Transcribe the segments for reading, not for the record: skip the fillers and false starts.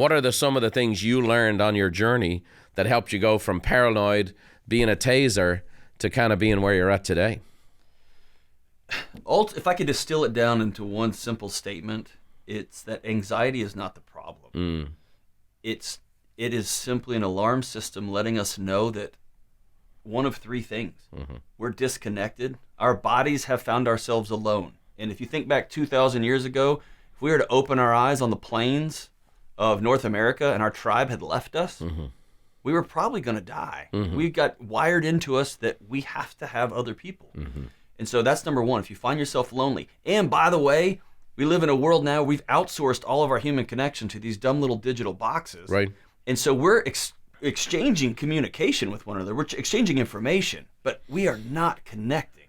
What are some of the things you learned on your journey that helped you go from paranoid, being a taser, to kind of being where you're at today? If I could distill it down into one simple statement, it's that anxiety is not the problem. It is simply an alarm system letting us know that one of three things. We're disconnected. Our bodies have found ourselves alone. And if you think back 2,000 years ago, if we were to open our eyes on the plains of North America and our tribe had left us, we were probably going to die. We got wired into us that we have to have other people. And so that's number one, if you find yourself lonely. And by the way, we live in a world now, we've outsourced all of our human connection to these dumb little digital boxes. Right. And so we're exchanging communication with one another. We're exchanging information, but we are not connecting.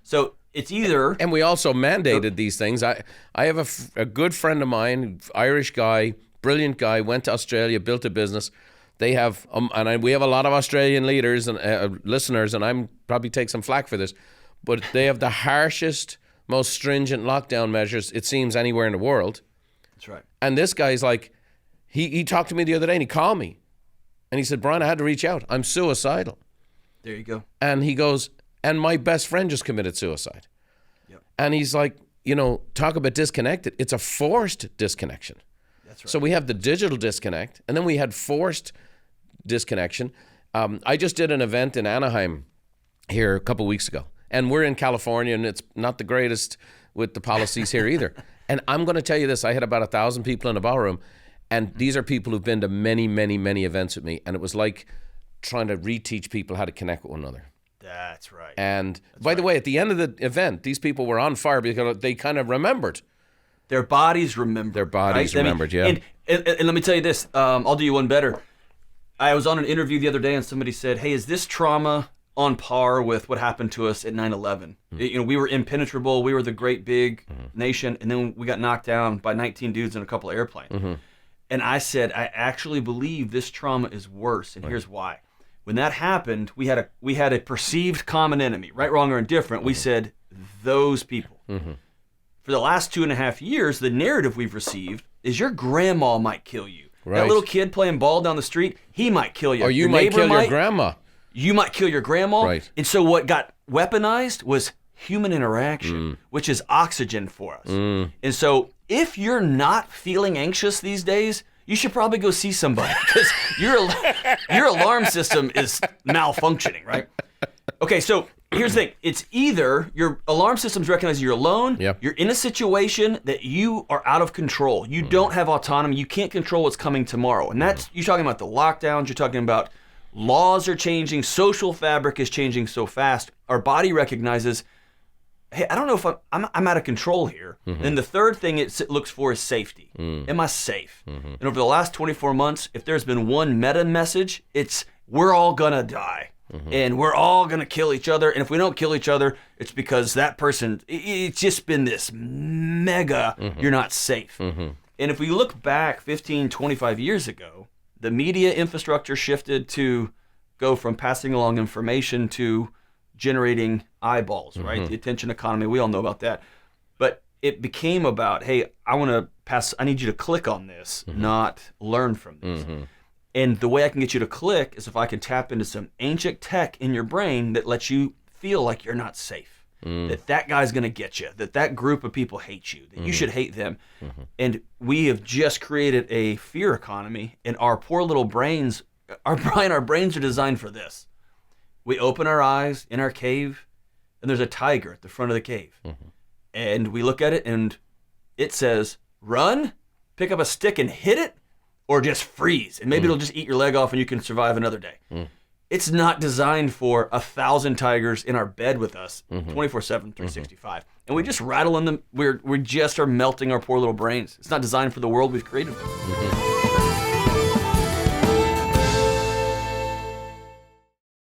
So it's either... And we also mandated these things. I have a good friend of mine, Irish guy, brilliant guy, went to Australia, built a business. They have, we have a lot of Australian leaders and listeners, and I'm probably take some flack for this, but they have the harshest, most stringent lockdown measures, it seems, anywhere in the world. That's right. And this guy's like, he talked to me the other day and he called me. And he said, Brian, I had to reach out. I'm suicidal. There you go. And he goes, and my best friend just committed suicide. Yep. And he's like, talk about disconnected. It's a forced disconnection. That's right. So we have the digital disconnect, and then we had forced disconnection. I just did an event in Anaheim here a couple of weeks ago. And we're in California, and it's not the greatest with the policies here either. And I'm going to tell you this. I had about 1,000 people in the ballroom, and these are people who've been to many, many, many events with me. And it was like trying to reteach people how to connect with one another. That's right. And by the way, at the end of the event, these people were on fire because they kind of remembered. Their bodies remembered. Their bodies remembered, yeah. And let me tell you this. I'll do you one better. I was on an interview the other day, and somebody said, hey, is this trauma on par with what happened to us at 9/11? We were impenetrable. We were the great big nation, and then we got knocked down by 19 dudes in a couple of airplanes. And I said, I actually believe this trauma is worse, and here's why. When that happened, we had a perceived common enemy, right, wrong, or indifferent. We said, those people. For the last 2.5 years, the narrative we've received is your grandma might kill you. Right. That little kid playing ball down the street, he might kill you. Or you might kill your grandma. You might kill your grandma. Right. And so what got weaponized was human interaction, which is oxygen for us. And so if you're not feeling anxious these days, you should probably go see somebody because your alarm system is malfunctioning, right? Okay, so here's the thing. It's either your alarm system's recognizing you're alone, you're in a situation that you are out of control. You don't have autonomy. You can't control what's coming tomorrow. And that's, you're talking about the lockdowns, you're talking about laws are changing, social fabric is changing so fast. Our body recognizes, hey, I don't know if I'm out of control here. Then the third thing it looks for is safety. Am I safe? And over the last 24 months, if there's been one meta message, it's we're all gonna die. And we're all gonna kill each other. And if we don't kill each other, it's because that person, it's just been this mega, you're not safe. And if we look back 15, 25 years ago, the media infrastructure shifted to go from passing along information to generating eyeballs, right? The attention economy, we all know about that. But it became about, hey, I need you to click on this, not learn from this. And the way I can get you to click is if I can tap into some ancient tech in your brain that lets you feel like you're not safe. That guy's going to get you, that group of people hate you, that you should hate them. And we have just created a fear economy, and our poor little brains, our brains are designed for this. We open our eyes in our cave, and there's a tiger at the front of the cave. And we look at it, and it says, run, pick up a stick and hit it, or just freeze. And maybe it'll just eat your leg off and you can survive another day. It's not designed for 1,000 tigers in our bed with us 24/7, 365. And we just rattle in them. We just are melting our poor little brains. It's not designed for the world we've created.